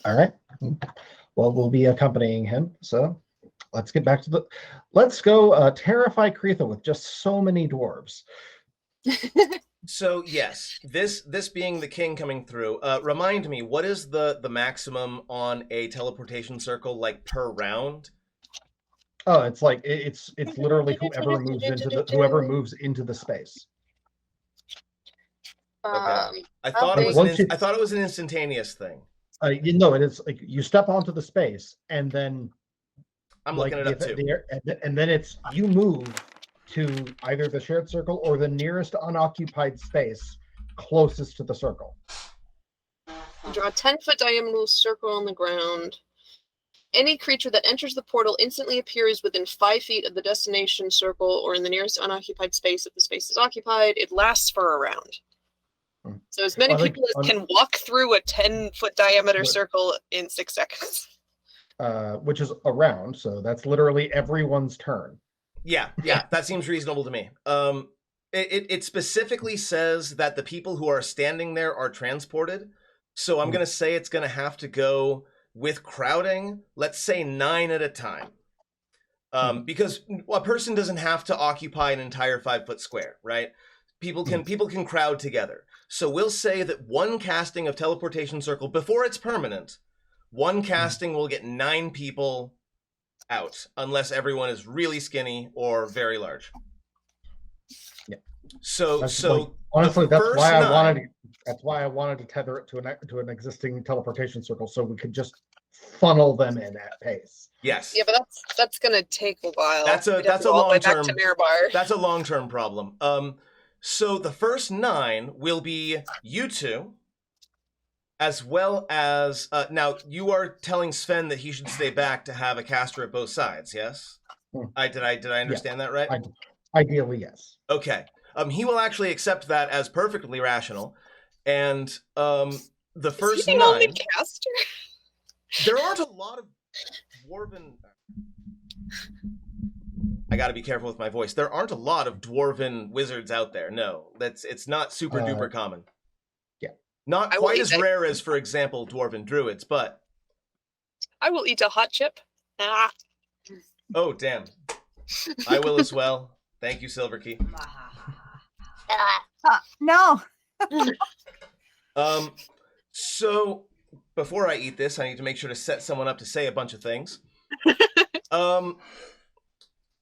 All right. Well, we'll be accompanying him. So let's get back to the. Let's go terrify Kreetha with just so many dwarves. So yes, this being the king coming through. Remind me, what is the maximum on a teleportation circle like per round? Oh, it's like it's literally whoever moves into the space. Okay. I thought it was an instantaneous thing. It is like you step onto the space and then I'm looking it up too. And then it's you move to either the shared circle or the nearest unoccupied space closest to the circle. Draw a 10-foot diagonal circle on the ground. Any creature that enters the portal instantly appears within 5 feet of the destination circle or in the nearest unoccupied space if the space is occupied. It lasts for a round. So as many people as can walk through a 10-foot diameter circle in 6 seconds. Which is a round, so that's literally everyone's turn. Yeah, that seems reasonable to me. It specifically says that the people who are standing there are transported, so I'm going to say it's going to have to go with crowding, let's say 9 at a time. Because a person doesn't have to occupy an entire 5-foot square, right? People can crowd together. So we'll say that one casting of teleportation circle, before it's permanent, one casting will get 9 people out, unless everyone is really skinny or very large. Yeah. So honestly, that's why I wanted to tether it to an existing teleportation circle, so we could just funnel them in at pace. Yes. Yeah, but that's gonna take a while. That's a long-term problem. So the first 9 will be you two, as well as now you are telling Sven that he should stay back to have a caster at both sides. Yes. Did I understand that right? Ideally, yes. Okay. He will actually accept that as perfectly rational, and the first 9. Only caster? There aren't a lot of dwarven. I got to be careful with my voice. There aren't a lot of dwarven wizards out there. No, it's not super duper common. Yeah, not quite as rare as, for example, dwarven druids. But I will eat a hot chip. Ah. Oh damn! I will as well. Thank you, Silverkey. No. So before I eat this, I need to make sure to set someone up to say a bunch of things.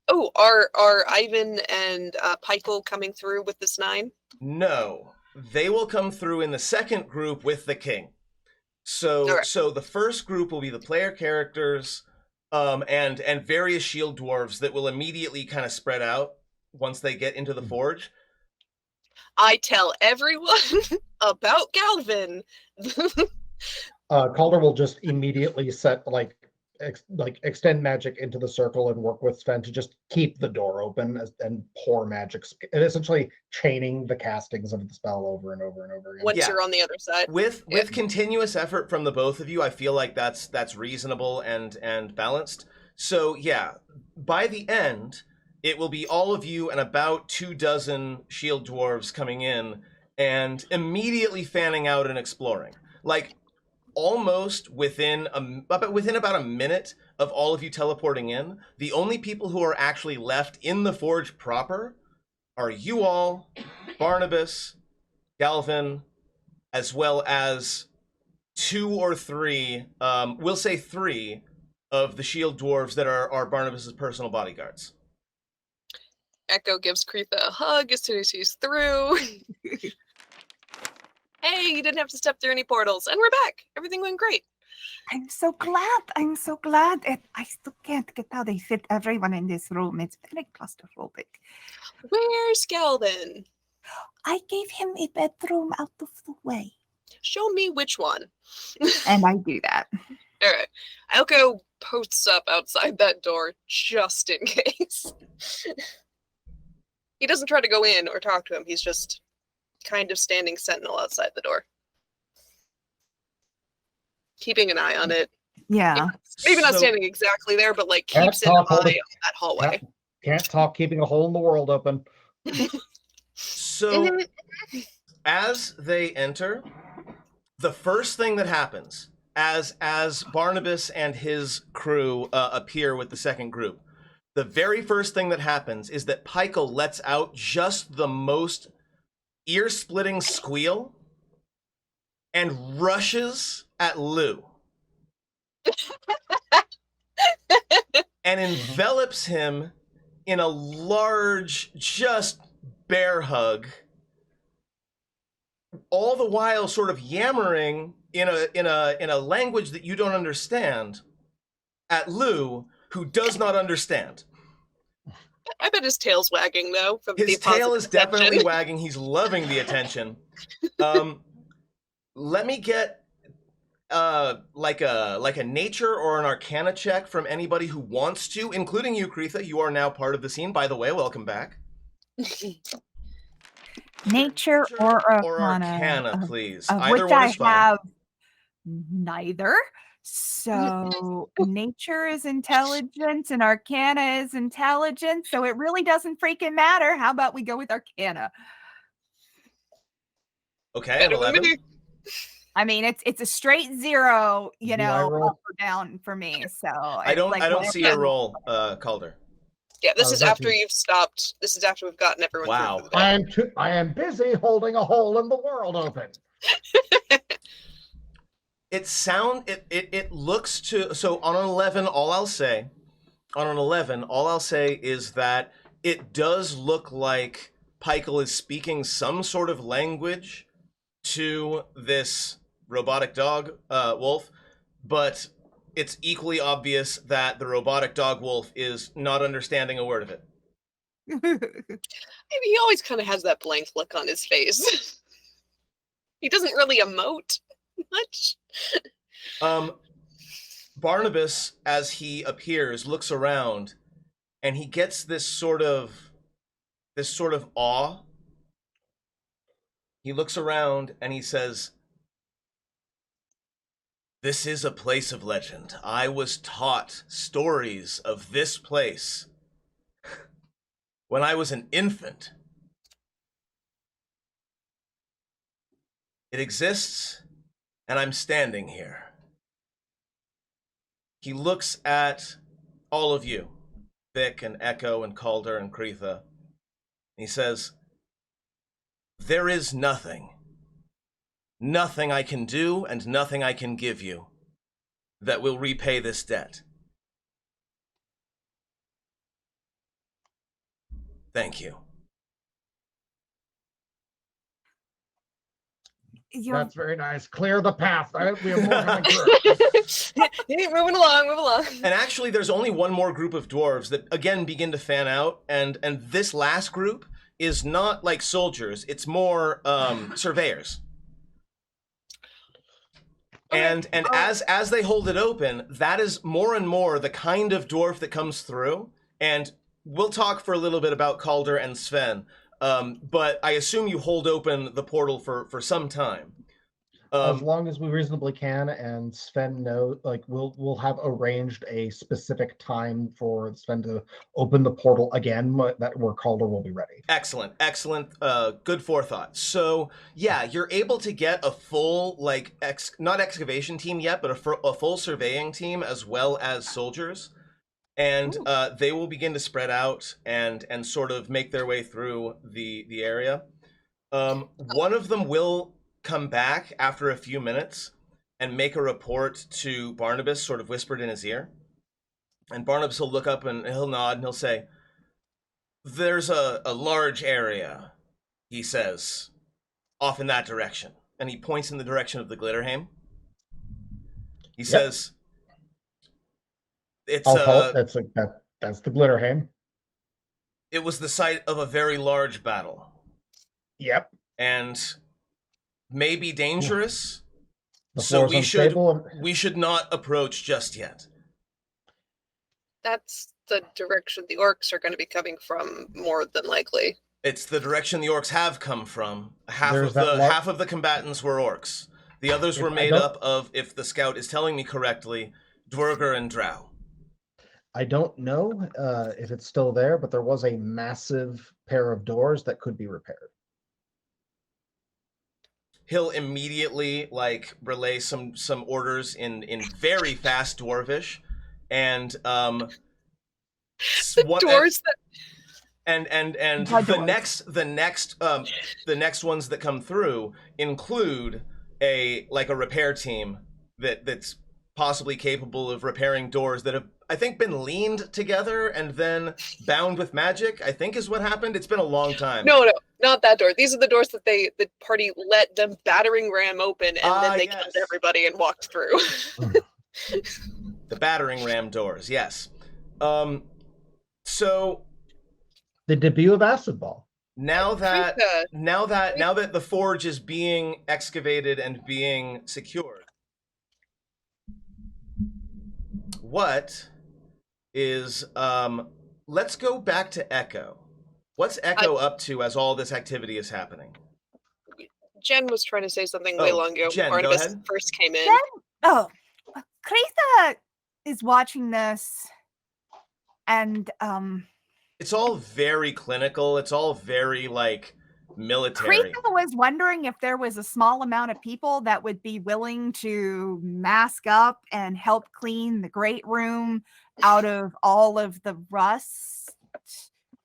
Oh, are Ivan and Peichel coming through with this 9? No, they will come through in the second group with the king. So the first group will be the player characters, and various shield dwarves that will immediately kind of spread out once they get into the forge. I tell everyone about Galvin. Calder will just immediately set extend magic into the circle and work with Sven to just keep the door open and pour magic, and essentially chaining the castings of the spell over and over and over again. Once you're on the other side. With continuous effort from the both of you, I feel like that's reasonable and balanced. So yeah, by the end, it will be all of you and about 24 shield dwarves coming in and immediately fanning out and exploring. Like, almost within about a minute of all of you teleporting in, the only people who are actually left in the forge proper are you all, Barnabas, Galvin, as well as 2 or 3, we'll say 3 of the shield dwarves that are Barnabas's personal bodyguards. Echo gives Kreetha a hug as soon as he's through. Hey, you didn't have to step through any portals, and we're back. Everything went great. I'm so glad. I still can't get out. They fit everyone in this room. It's very claustrophobic. Where's Galvin? I gave him a bedroom out of the way. Show me which one. And I do that. All right. Elko posts up outside that door just in case. He doesn't try to go in or talk to him. He's just kind of standing sentinel outside the door, keeping an eye on it. Yeah. Maybe not standing exactly there, but like keeps an eye on that hallway. Can't talk, keeping a hole in the world open. So as they enter, the first thing that happens as Barnabas and his crew appear with the second group, the very first thing that happens is that Pykel lets out just the most ear-splitting squeal and rushes at Lou and envelops him in a large, just bear hug, all the while sort of yammering in a language that you don't understand at Lou, who does not understand. I bet his tail's wagging though. From His the tail is positive definitely attention. wagging. He's loving the attention. Let me get like a nature or an arcana check from anybody who wants to, including you, Kreetha. You are now part of the scene. By the way, welcome back. Nature or arcana, please. Of Either which one I is fine. have neither. So nature is intelligence and arcana is intelligence. So it really doesn't freaking matter. How about we go with arcana? Okay, an 11. I mean, it's a straight 0, you Do I know, roll? up or down for me. So I don't see your roll, Calder. Yeah, this Oh, is that's after you've stopped. This is after we've gotten everyone Wow. through for the day. I am busy holding a hole in the world open. It looks to, so on an 11, all I'll say is that it does look like Pykel is speaking some sort of language to this robotic dog wolf, but it's equally obvious that the robotic dog wolf is not understanding a word of it. He always kind of has that blank look on his face. He doesn't really emote much. Barnabas, as he appears, looks around, and he gets this sort of awe. He looks around and he says, "This is a place of legend. I was taught stories of this place when I was an infant. It exists, and I'm standing here." He looks at all of you, Vic and Echo and Calder and Kreetha. He says, "There is nothing I can do and nothing I can give you that will repay this debt. Thank you." That's very nice. Clear the path. We have more coming through. Moving along. And actually, there's only one more group of dwarves that, again, begin to fan out. And this last group is not like soldiers. It's more surveyors. And as they hold it open, that is more and more the kind of dwarf that comes through. And we'll talk for a little bit about Calder and Sven. But I assume you hold open the portal for some time. As long as we reasonably can, and Sven knows, like we'll have arranged a specific time for Sven to open the portal again, that where Calder will be ready. Excellent. Good forethought. So yeah, you're able to get a full not excavation team yet, but a full surveying team as well as soldiers, and they will begin to spread out and sort of make their way through the area. One of them will come back after a few minutes and make a report to Barnabas, sort of whispered in his ear. And Barnabas will look up and he'll nod and he'll say, "There's a large area," he says, "off in that direction." And he points in the direction of the Glitterheim. He says, "It's that's the Glitterheim. It was the site of a very large battle. Yep. And may be dangerous, The so floor's we should not approach just yet." That's the direction the orcs are going to be coming from, more than likely. It's the direction the orcs have come from. Half There's of the combatants were orcs. The others were made up of, if the scout is telling me correctly, Dwerger and Drow. I don't know if it's still there, but there was a massive pair of doors that could be repaired. he'll immediately like relay some orders in very fast dwarvish, and The doors that and My the doors. next ones that come through include a repair team that's possibly capable of repairing doors that have, I think, been leaned together and then bound with magic, I think is what happened. It's been a long time. no, not that door. These are the doors that the party let them battering ram open, and then they killed everybody and walked through. The battering ram doors, yes. So The debut of Acid Ball. now that Kreetha. the forge is being excavated and being secured, what is let's go back to Echo. What's Echo up to as all this activity is happening? Jen was trying to say something way long ago. Jen, Barnabas go ahead. first came in. Kreetha is watching this, and it's all very clinical. It's all very like military. Kreetha was wondering if there was a small amount of people that would be willing to mask up and help clean the great room out of all of the rust.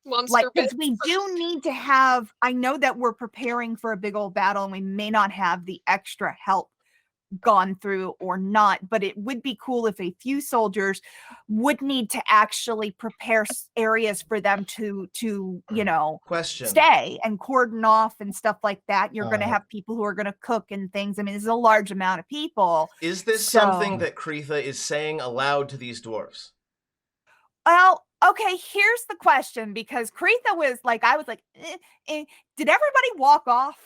Monster because we do need to have, I know that we're preparing for a big old battle and we may not have the extra help gone through or not, but it would be cool if a few soldiers would need to actually prepare areas for them to stay and cordon off and stuff like that. You're going to have people who are going to cook and things. I mean, this is a large amount of people. Is this something that Kreetha is saying aloud to these dwarves? Well, okay, here's the question, because Kreetha was like, I was like, did everybody walk off?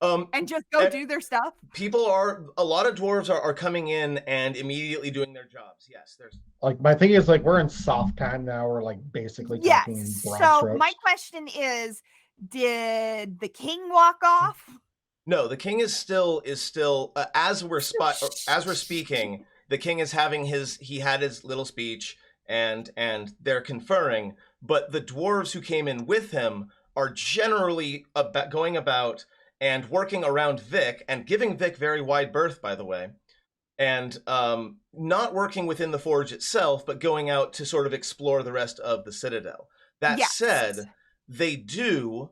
And just go do their stuff? A lot of dwarves are coming in and immediately doing their jobs. Yes, there's like, my thing is like, we're in soft time now. We're like basically talking in broad strokes. My question is, did the king walk off? No, the king is still as we're speaking, the king is having he had his little speech and they're conferring, but the dwarves who came in with him are generally going about and working around Vic and giving Vic very wide berth, by the way, and not working within the forge itself, but going out to sort of explore the rest of the Citadel. That said, they do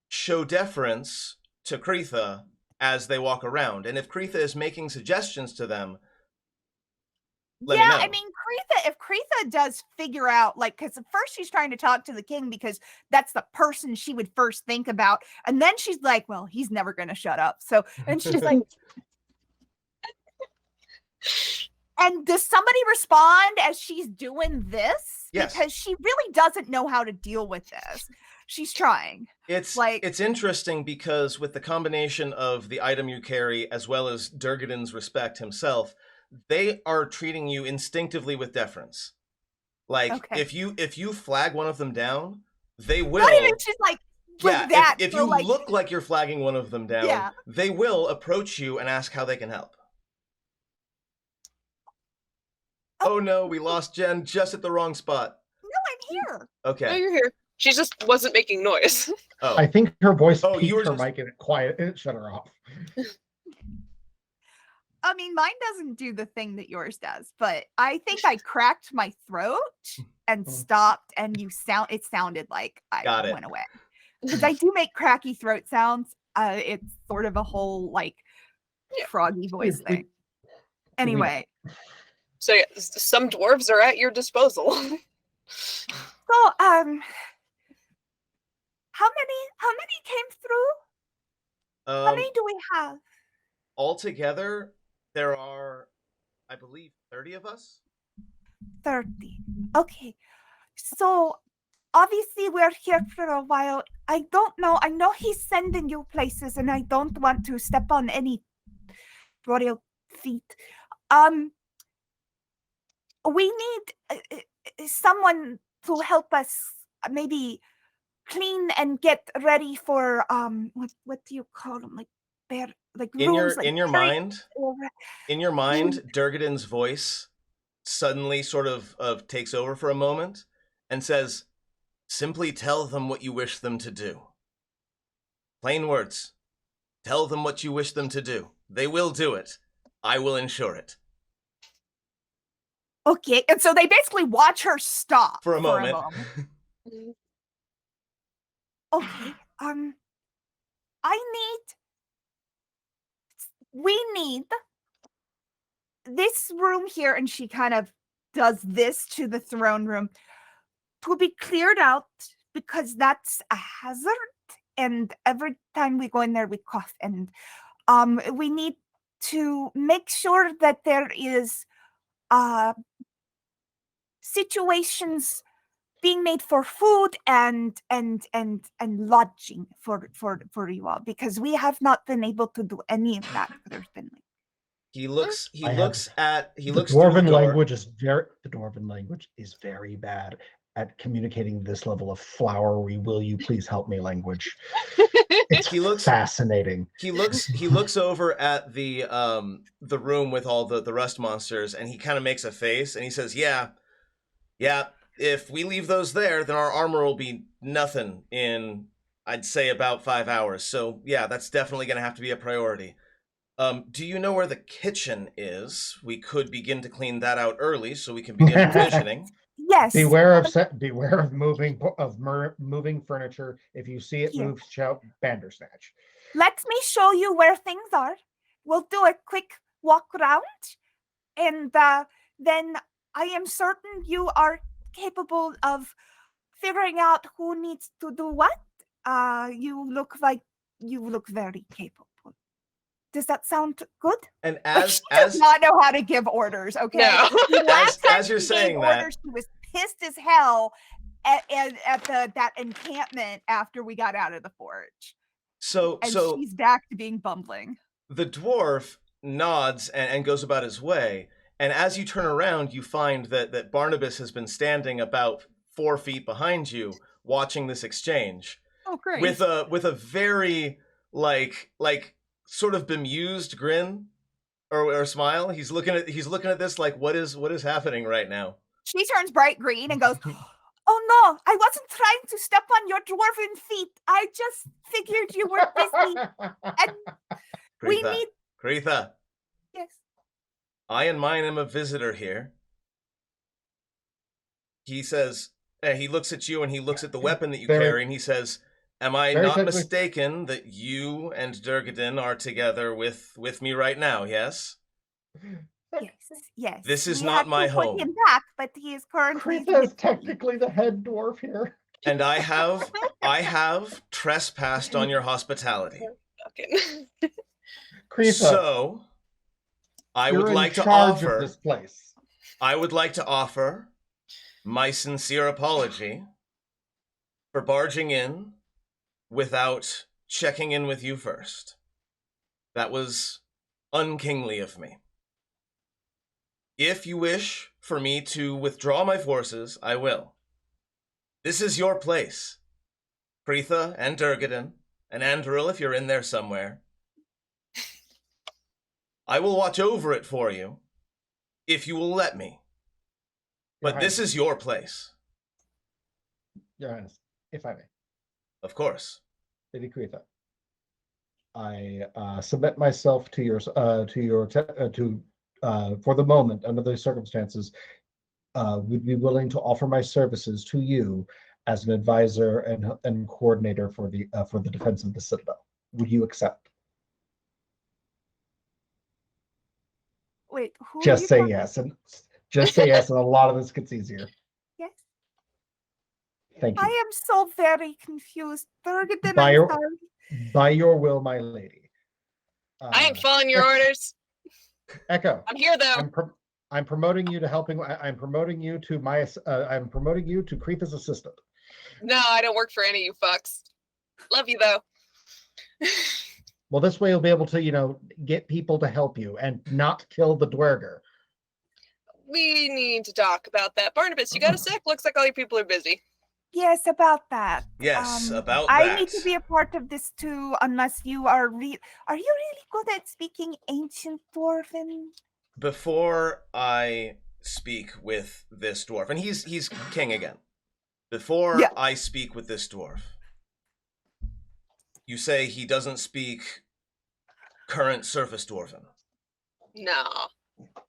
show deference to Kreetha as they walk around, and if Kreetha is making suggestions to them, let me know. I mean, if Kreetha does figure out, like, because at first she's trying to talk to the king because that's the person she would first think about, and then she's like, well, he's never going to shut up. So, and she's like, and does somebody respond as she's doing this? Yes. Because she really doesn't know how to deal with this. She's trying. It's interesting because with the combination of the item you carry as well as Durgaden's respect himself, they are treating you instinctively with deference. Like, if you flag one of them down, they will. Not even just like that. If you look like you're flagging one of them down, they will approach you and ask how they can help. Oh no, we lost Jen just at the wrong spot. No, I'm here. Okay. No, you're here. She just wasn't making noise. Oh. I think her voice peaked you were her mic and it quiet. It shut her off. I mean, mine doesn't do the thing that yours does, but I think I cracked my throat and stopped, and it sounded like I went away. Because I do make cracky throat sounds. It's sort of a whole like froggy voice thing. Anyway. So yeah, some dwarves are at your disposal. So how many came through? How many do we have? Altogether, there are, I believe, 30 of us. 30. Okay. So obviously we're here for a while. I don't know. I know he's sending you places, and I don't want to step on any royal feet. We need someone to help us maybe clean and get ready for what do you call them, like in your mind, Durgaden's voice suddenly sort of takes over for a moment and says, "Simply tell them what you wish them to do. Plain words. Tell them what you wish them to do. They will do it. I will ensure it. Okay, and so they basically watch her stop For a moment. Okay, we need this room here, and she kind of does this to the throne room, to be cleared out because that's a hazard, and every time we go in there we cough, and we need to make sure that there is situations being made for food and lodging for you all, because we have not been able to do any of that. There's been He looks the through dwarven the door. the dwarven language is very bad at communicating this level of flowery, will you please help me language. It's fascinating. He looks over at the room with all the rust monsters, and he kind of makes a face, and he says, yeah, if we leave those there, then our armor will be nothing in, I'd say, about 5 hours. So yeah, that's definitely going to have to be a priority. Do you know where the kitchen is? We could begin to clean that out early so we can begin provisioning. Yes. Beware of moving furniture. If you see it move, shout Bandersnatch. Let me show you where things are. We'll do a quick walk around, and then I am certain you are capable of figuring out who needs to do what. You look very capable. Does that sound good? And she does not know how to give orders, okay? No. As you're saying that, orders, she was pissed as hell at that encampment after we got out of the forge. So she's back to being bumbling. The dwarf nods and goes about his way. And as you turn around, you find that Barnabas has been standing about 4 feet behind you, watching this exchange. Oh, great! With a very like sort of bemused grin or smile. He's looking at this like, what is happening right now? She turns bright green and goes, "Oh no, I wasn't trying to step on your dwarven feet. I just figured you were busy." And we need Kreetha. Yes. I and mine am a visitor here. He says, he looks at you and he looks at the weapon that you carry, and he says, am I not mistaken that you and Durgadin are together with me right now, yes? Yes. This is not my home. Put him back, but he is currently... Kreetha is technically the head dwarf here. And I have trespassed on your hospitality. Kreetha, so I would like to offer this place. I would like to offer my sincere apology for barging in without checking in with you first. That was unkingly of me. If you wish for me to withdraw my forces, I will. This is your place. Kreetha and Durgadin, and Andril if you're in there somewhere. I will watch over it for you, if you will let me. But this is your place. Your Highness, if I may. Of course. Lady Kreetha, I submit myself to your for the moment, under those circumstances, would be willing to offer my services to you as an advisor and coordinator for the defense of the Citadel. Would you accept? Wait, who? Just say yes, and a lot of this gets easier. Yes. Thank you. I am so very confused. Durgadin, by your will, my lady. I ain't following your orders. Echo. I'm here though. I'm promoting you to helping. I'm promoting you to Kreetha's assistant. No, I don't work for any of you fucks. Love you though. Well, this way you'll be able to, get people to help you and not kill the dwerger. We need to talk about that. Barnabas, you got a sec? Looks like all your people are busy. Yes, about that. Yes, about I that. need to be a part of this too, unless you are Are you really good at speaking ancient Dwarven? Before I speak with this dwarf, and he's king again. Before I speak with this dwarf, you say he doesn't speak current surface dwarven? No.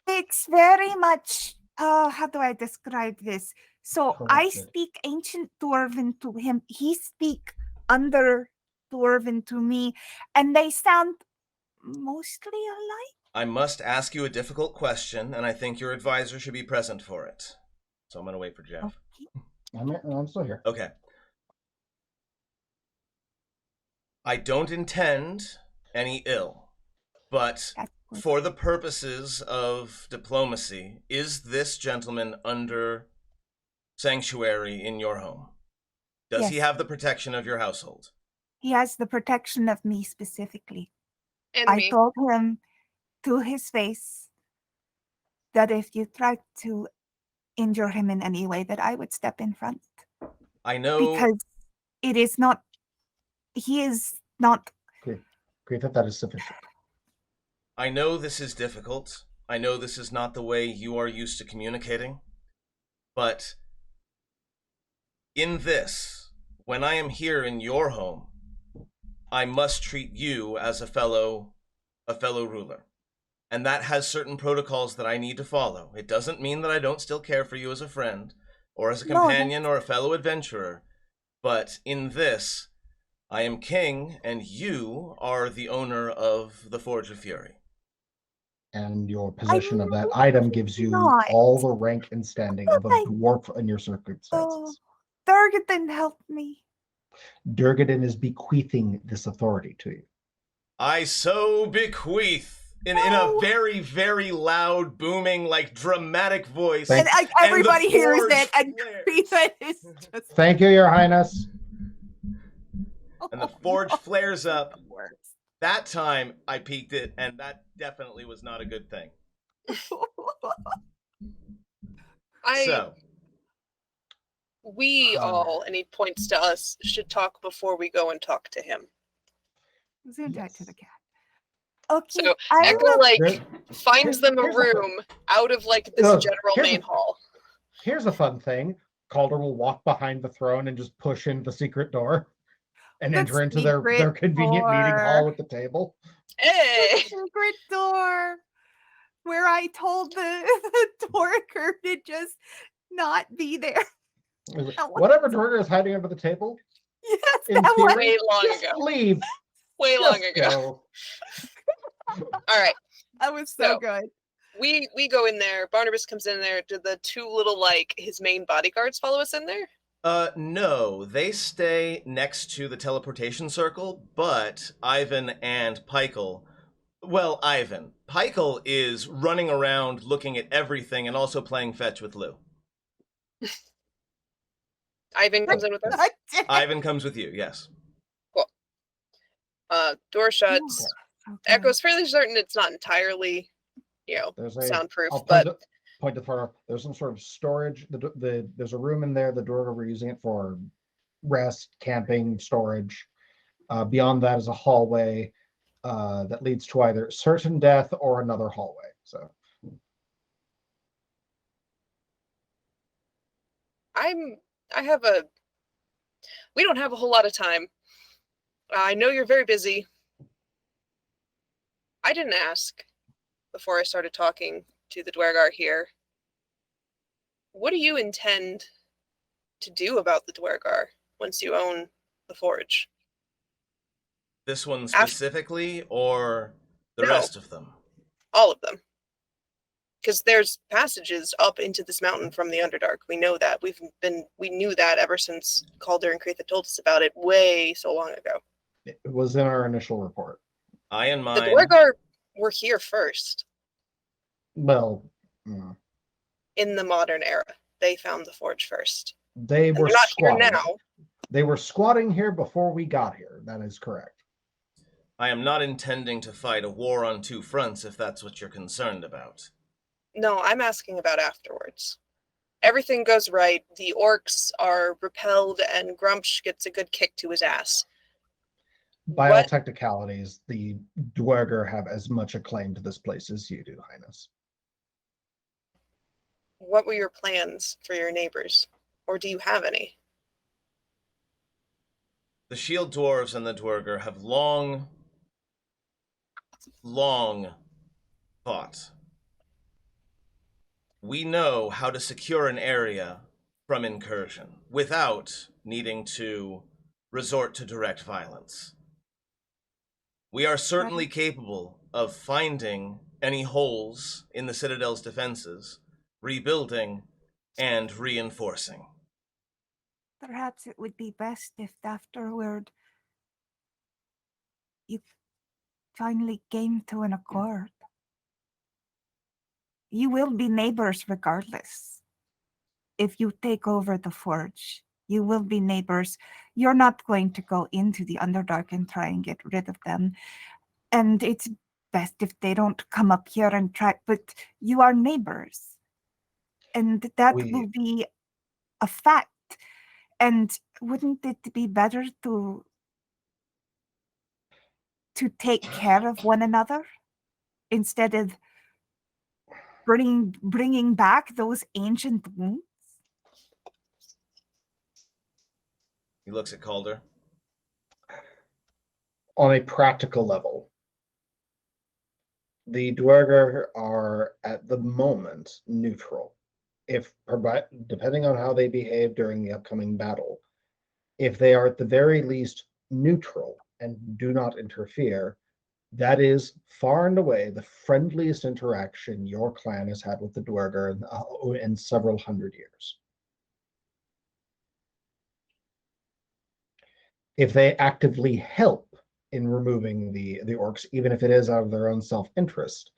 It's very much, how do I describe this? So I Corrupted. speak ancient Dwarven to him. He speak under Dwarven to me, and they sound mostly alike. I must ask you a difficult question, and I think your advisor should be present for it. So I'm going to wait for Jeff. Okay. I'm still here. Okay. I don't intend any ill, but That's good. for the purposes of diplomacy, is this gentleman under sanctuary in your home? Does he Yes. have the protection of your household? He has the protection of me specifically. And I me. told him to his face that if you tried to injure him in any way, that I would step in front. I know. Because it is not, he is not. Kreetha, that is sufficient. I know this is difficult. I know this is not the way you are used to communicating. But in this, when I am here in your home, I must treat you as a fellow ruler. And that has certain protocols that I need to follow. It doesn't mean that I don't still care for you as a friend, or as a companion, or a fellow adventurer. But in this, I am king, and you are the owner of the Forge of Fury. And your possession of that item gives you all the rank and standing of a dwarf in your circumstances. Durgadin helped me. Durgadin is bequeathing this authority to you. I so bequeath in a very, very loud, booming, like dramatic voice. And everybody hears it, and Kreetha is just. Thank you, Your Highness. And the forge flares up. That time I peeked it, and that definitely was not a good thing. We all, and he points to us, should talk before we go and talk to him. Zoom back to the cat. Okay. So Echo finds them a room out of this general main hall. Here's a fun thing. Calder will walk behind the throne and just push in the secret door and enter into their convenient meeting hall with the table. Hey! Secret door where I told the Dorker to just not be there. Whatever Dorker is hiding under the table. Yes, that was way long ago. Leave. Way long ago. All right. That was so good. We go in there. Barnabas comes in there. Do the two little his main bodyguards follow us in there? No, they stay next to the teleportation circle, but Ivan and Peichel, Peichel is running around looking at everything and also playing fetch with Lou. Ivan comes in with us? Ivan comes with you, yes. Cool. Door shuts. Echo's fairly certain it's not entirely, soundproof, but point to far. There's some sort of storage. There's a room in there. The Dorga were using it for rest, camping, storage. Beyond that is a hallway that leads to either certain death or another hallway. So we don't have a whole lot of time. I know you're very busy. I didn't ask before I started talking to the Dwergar here. What do you intend to do about the Dwergar once you own the forge? This one specifically, or the rest of them? All of them. Because there's passages up into this mountain from the Underdark. We know that. We knew that ever since Calder and Kreetha told us about it way so long ago. It was in our initial report. I and mine. The Dwergar were here first. Well, in the modern era, they found the forge first. They were not squatting here now. They were squatting here before we got here. That is correct. I am not intending to fight a war on two fronts, if that's what you're concerned about. No, I'm asking about afterwards. Everything goes right. The orcs are repelled, and Grumpsh gets a good kick to his ass. By all technicalities, the Dwergar have as much a claim to this place as you do, Highness. What were your plans for your neighbors? Or do you have any? The Shield Dwarves and the Dwergar have long long thought. We know how to secure an area from incursion without needing to resort to direct violence. We are certainly capable of finding any holes in the Citadel's defenses, rebuilding, and reinforcing. Perhaps it would be best if afterward you finally came to an accord. You will be neighbors regardless. If you take over the forge, you will be neighbors. You're not going to go into the Underdark and try and get rid of them. And it's best if they don't come up here and try, but you are neighbors. And that will be a fact. And wouldn't it be better to take care of one another instead of bringing back those ancient wounds? He looks at Calder. On a practical level, the Duergar are at the moment neutral. Depending on how they behave during the upcoming battle, if they are at the very least neutral and do not interfere, that is far and away the friendliest interaction your clan has had with the Duergar in several hundred years. If they actively help in removing the orcs, even if it is out of their own self-interest,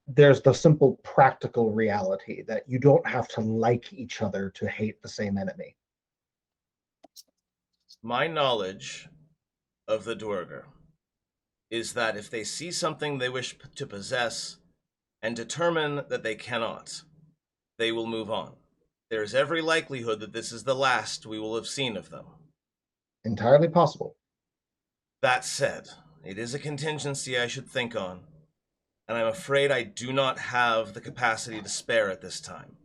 there's the simple practical reality that you don't have to like each other to hate the same enemy. My knowledge of the Duergar is that if they see something they wish to possess and determine that they cannot, they will move on. There is every likelihood that this is the last we will have seen of them. Entirely possible. That said, it is a contingency I should think on, and I'm afraid I do not have the capacity to spare at this time.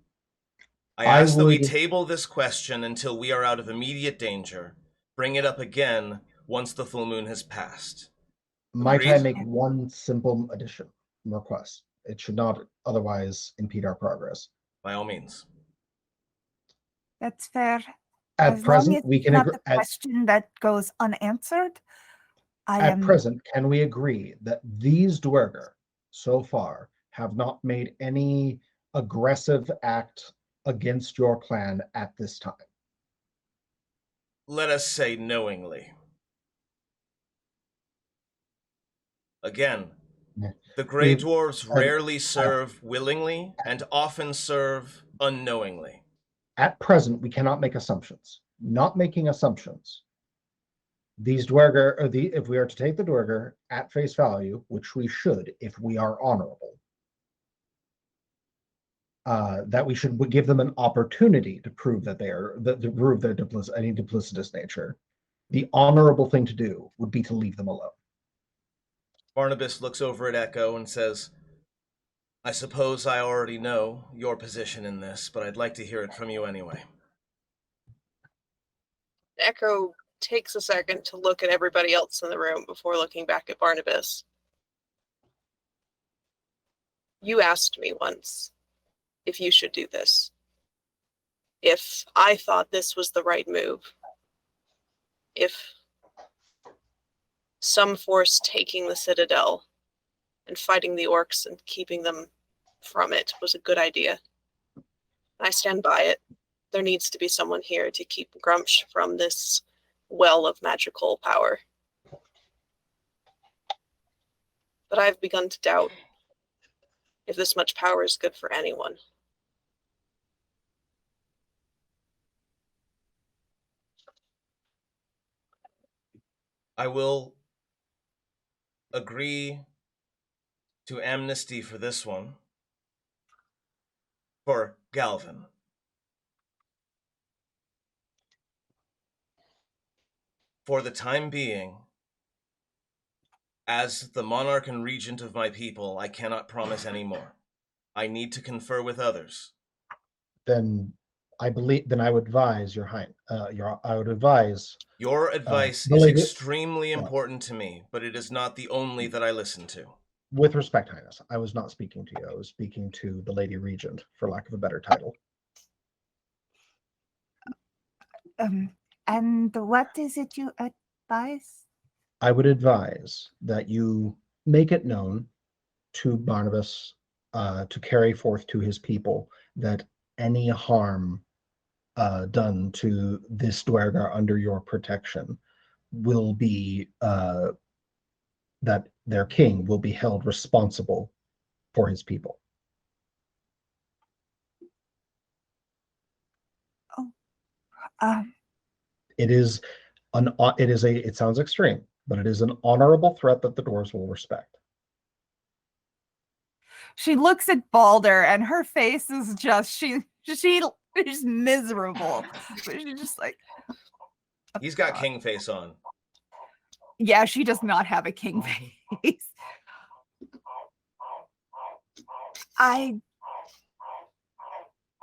I ask that we table this question until we are out of immediate danger, bring it up again once the full moon has passed. Might I make one simple addition request? It should not otherwise impede our progress. By all means. That's fair. At present, we can agree. Not the question that goes unanswered. At present, can we agree that these Duergar so far have not made any aggressive act against your clan at this time? Let us say knowingly. Again, the Grey Dwarves rarely serve willingly and often serve unknowingly. At present, we cannot make assumptions. Not making assumptions. These Duergar, if we are to take the Duergar at face value, which we should if we are honorable, that we should give them an opportunity to prove that they are, to prove their any duplicitous nature. The honorable thing to do would be to leave them alone. Barnabas looks over at Echo and says, I suppose I already know your position in this, but I'd like to hear it from you anyway. Echo takes a second to look at everybody else in the room before looking back at Barnabas. You asked me once if you should do this. If I thought this was the right move. If some force taking the Citadel and fighting the orcs and keeping them from it was a good idea. I stand by it. There needs to be someone here to keep Grumsh from this well of magical power. But I've begun to doubt if this much power is good for anyone. I will agree to amnesty for this one for Galvin. For the time being, as the monarch and regent of my people, I cannot promise any more. I need to confer with others. Then I believe then I would advise I would advise Your advice the is lady, extremely important to me, but it is not the only that I listen to. with respect, Highness. I was not speaking to you. I was speaking to the Lady Regent, for lack of a better title. And what is it you advise? I would advise that you make it known to Barnabas to carry forth to his people that any harm done to this Dwergar under your protection will be that their king will be held responsible for his people. Oh, it sounds extreme, but it is an honorable threat that the dwarves will respect. she looks at Balder, and her face is just she is miserable. But she's just like, He's got king face on. Yeah, she does not have a king face. I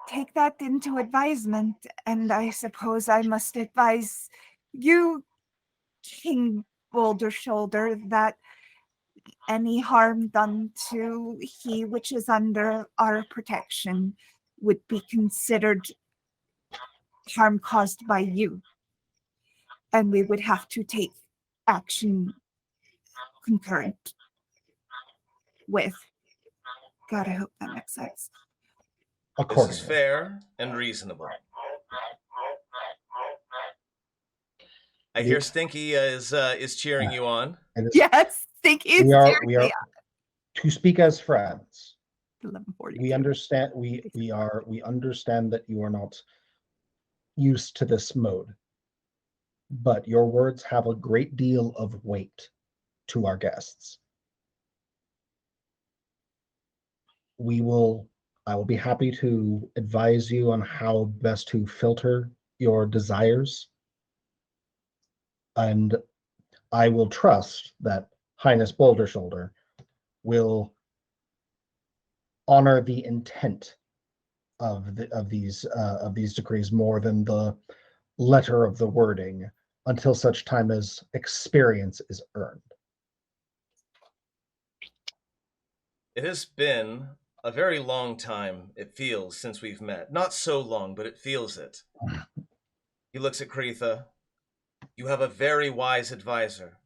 take that into advisement, and I suppose I must advise you, King Bouldershoulder, that any harm done to he which is under our protection would be considered harm caused by you. And we would have to take action concurrent with. God, I hope that makes sense. This is fair and reasonable. I hear Stinky is cheering you on. Yes, Stinky is cheering me on. To speak as friends. 11:40. We understand. We understand that you are not used to this mode, but your words have a great deal of weight to our guests. I will be happy to advise you on how best to filter your desires. And I will trust that Highness Bouldershoulder will honor the intent of these decrees more than the letter of the wording until such time as experience is earned. It has been a very long time, it feels, since we've met. Not so long, but it feels it. He looks at Kreetha. You have a very wise advisor.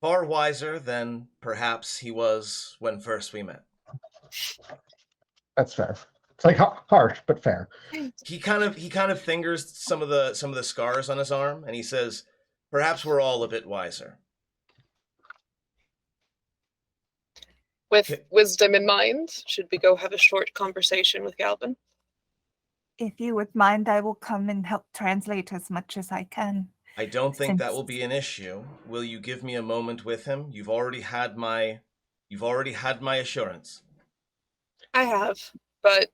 Far wiser than perhaps he was when first we met. That's fair. It's like harsh, but fair. He kind of fingers some of the scars on his arm, and he says, "Perhaps we're all a bit wiser." With wisdom in mind, should we go have a short conversation with Galvin? If you would mind, I will come and help translate as much as I can. I don't think that will be an issue. Will you give me a moment with him? You've already had my assurance. I have, but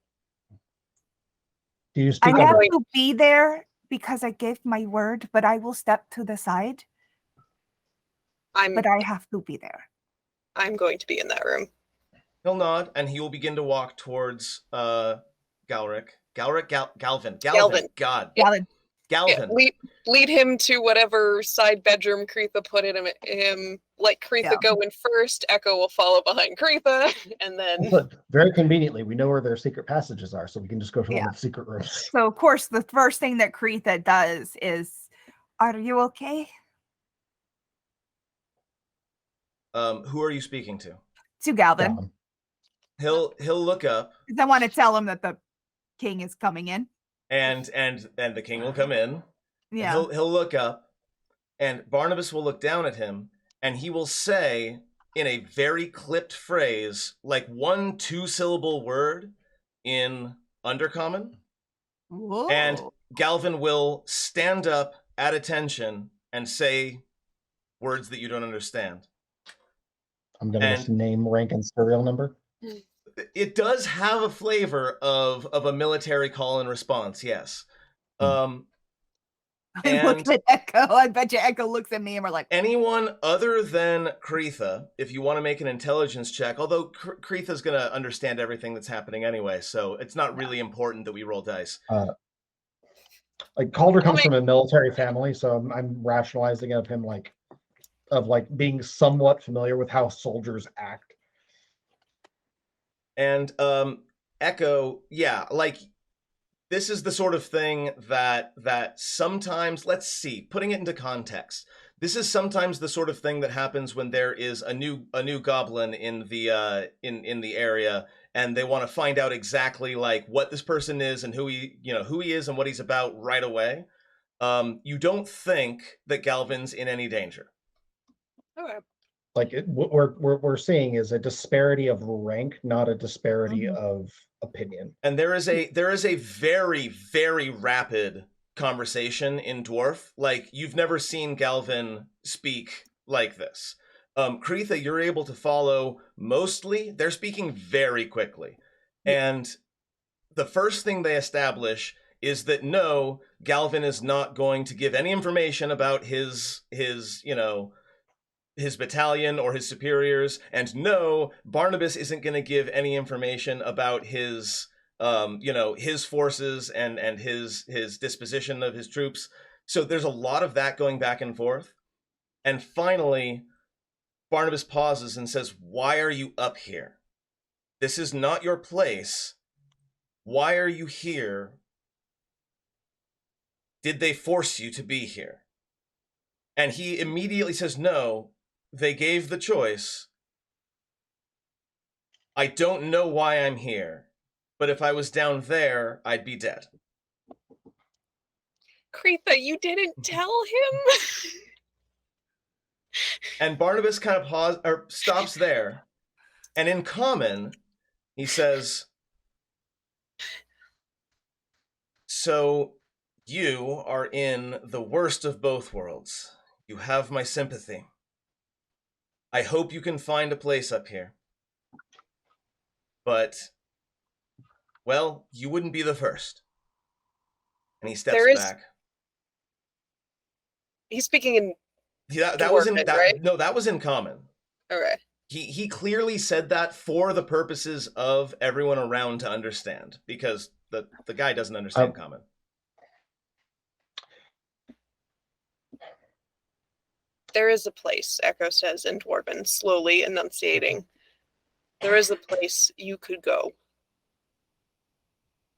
do you speak? I have to be there because I gave my word, but I will step to the side. But I have to be there. I'm going to be in that room. He'll nod, and he will begin to walk towards Galvin. Galvin. God. Galvin. Galvin. Yeah, lead him to whatever side bedroom Kreetha put him. Let Kreetha go in first. Echo will follow behind Kreetha, and then. But very conveniently, we know where their secret passages are, so we can just go to one of the secret rooms. So, of course, the first thing that Kreetha does is, "Are you okay?" Who are you speaking to? To Galvin. He'll look up. I want to tell him that the king is coming in. And the king will come in. Yeah. He'll look up, and Barnabas will look down at him, and he will say in a very clipped phrase, like 1 2-syllable word in Undercommon. Whoa. And Galvin will stand up at attention and say words that you don't understand. I'm gonna just name, rank, and serial number. It does have a flavor of a military call and response, yes. I look at Echo. I bet you Echo looks at me and we're like, anyone other than Kreetha, if you want to make an intelligence check, although Kreetha's going to understand everything that's happening anyway, so it's not really important that we roll dice. Like Calder comes mean- from a military family, so I'm rationalizing of him of being somewhat familiar with how soldiers act. And Echo, yeah, like this is the sort of thing that sometimes, let's see, putting it into context. This is sometimes the sort of thing that happens when there is a new goblin in the in the area, and they want to find out exactly like what this person is and who he is and what he's about right away. You don't think that Galvin's in any danger. Okay. Like what we're seeing is a disparity of rank, not a disparity of opinion. And there is a very, very rapid conversation in Dwarf. Like, you've never seen Galvin speak like this. Kreetha, you're able to follow mostly. They're speaking very quickly. And the first thing they establish is that no, Galvin is not going to give any information about his battalion or his superiors, and no, Barnabas isn't going to give any information about his his forces and his disposition of his troops. So there's a lot of that going back and forth. And finally, Barnabas pauses and says, "Why are you up here? This is not your place. Why are you here? Did they force you to be here?" And he immediately says, "No, they gave the choice. I don't know why I'm here, but if I was down there, I'd be dead." Kreetha, you didn't tell him? And Barnabas kind of stops there, and in common, he says, "So you are in the worst of both worlds. You have my sympathy. I hope you can find a place up here. But, well, you wouldn't be the first." And he steps back. He's speaking in That was in Dwarven, right? No, that was in common. Okay. He clearly said that for the purposes of everyone around to understand, because the guy doesn't understand common. There is a place, Echo says in Dwarven, slowly enunciating. There is a place you could go.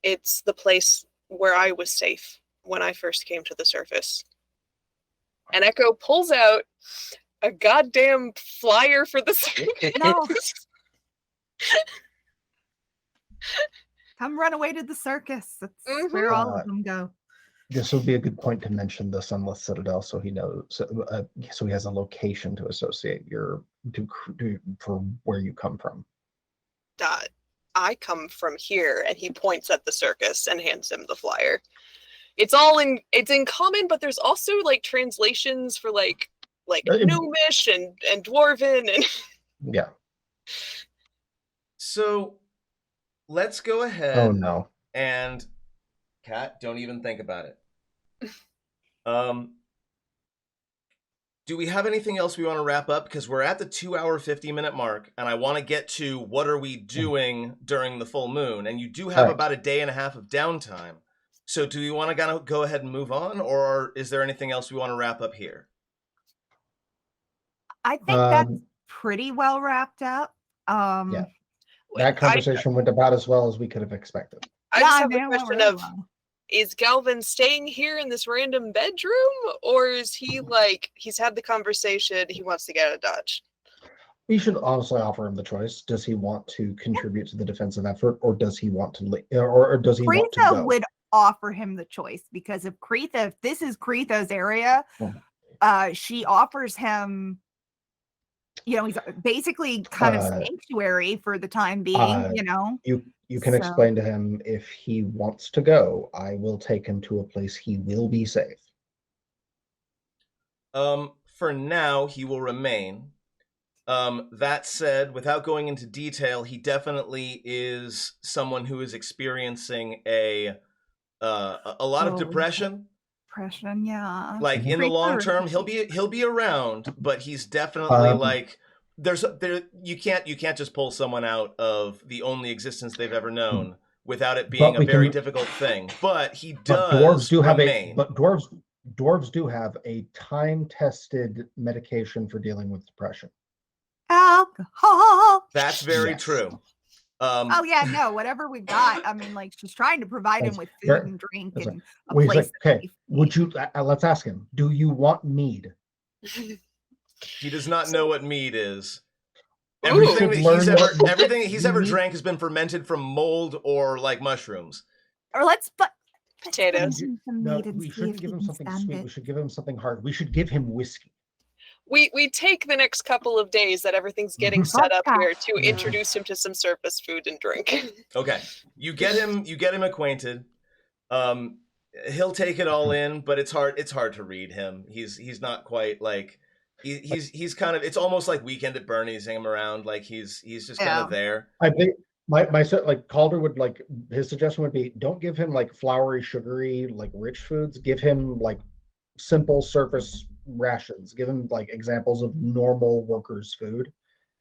It's the place where I was safe when I first came to the surface. And Echo pulls out a goddamn flyer for the circus. No. Come run away to the circus. That's where all of them go. This would be a good point to mention the Sunless Citadel, so he knows. So he has a location to associate for where you come from. I come from here, and he points at the circus and hands him the flyer. It's in common, but there's also like translations for like Gnomish and Dwarven and yeah. So let's go ahead. Oh no. And Kat, don't even think about it. Do we have anything else we want to wrap up? Because we're at the 2 hour, 50-minute mark, and I want to get to what are we doing during the full moon? And you do have about a day and a half of downtime. So do we want to go ahead and move on, or is there anything else we want to wrap up here? I think that's pretty well wrapped up. Yeah. That conversation went about as well as we could have expected. I just have a question of, is Galvin staying here in this random bedroom, or is he he's had the conversation, he wants to get out of Dodge? We should honestly offer him the choice. Does he want to contribute to the defensive effort, or does he want to leave, or does he want to go? Would offer him the choice, because if this is Kreetha's area, she offers him, he's basically kind of sanctuary for the time being, You can explain to him, if he wants to go, I will take him to a place he will be safe. For now, he will remain. That said, without going into detail, he definitely is someone who is experiencing a lot of depression. Depression, yeah. Like in the long term, he'll be around, but he's definitely you can't just pull someone out of the only existence they've ever known without it being But a very can, difficult thing. But he but does dwarves do have remain. but dwarves do have a time-tested medication for dealing with depression. Alcohol. That's very Yes. true. Oh yeah, no, whatever we got. I mean, like she's trying to provide him with food and drink and a he's place. like, okay, would you? Let's ask him. Do you want mead? He does not know what mead is. Ooh. Everything that Everything he's ever drank has been fermented from mold or like mushrooms. Or let's Potatoes. No, we shouldn't give him something sweet. We should give him something hard. We should give him whiskey. We take the next couple of days that everything's getting set up here to introduce him to some surface food and drink. Okay, you get him acquainted. He'll take it all in, but it's hard to read him. He's not quite like he's kind of, it's almost like Weekend at Bernie's him around, like he's just kind of there. I think my like Calder would like, his suggestion would be, don't give him like floury, sugary, like rich foods. Give him like simple surface rations. Give him like examples of normal workers' food.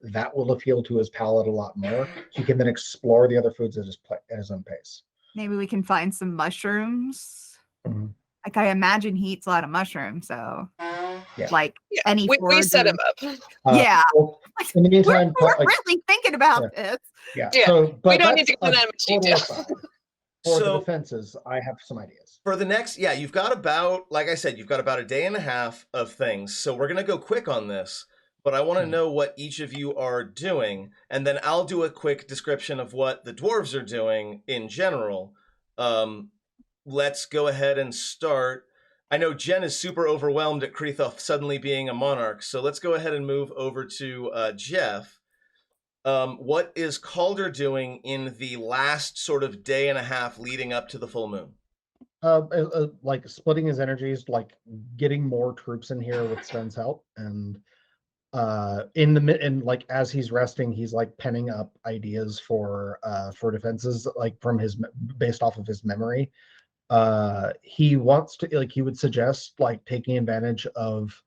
That will appeal to his palate a lot more. He can then explore the other foods at his own pace. Maybe we can find some mushrooms. Mm-hmm. Like I imagine he eats a lot of mushrooms, so like any we set him up. Well, in the meantime, we're really thinking about this. Yeah. So, but we don't need to go into that much detail. For the defenses, I have some ideas. For the next, you've got about, like I said, you've got about a day and a half of things. So we're going to go quick on this, but I want to know what each of you are doing. And then I'll do a quick description of what the dwarves are doing in general. Let's go ahead and start. I know Jen is super overwhelmed at Kreetha suddenly being a monarch. So let's go ahead and move over to Jeff. What is Calder doing in the last sort of day and a half leading up to the full moon? Like splitting his energies, like getting more troops in here with Sven's help, and like as he's resting, he's like penning up ideas for defenses, like from his, based off of his memory. He wants to, like, he would suggest like taking advantage of,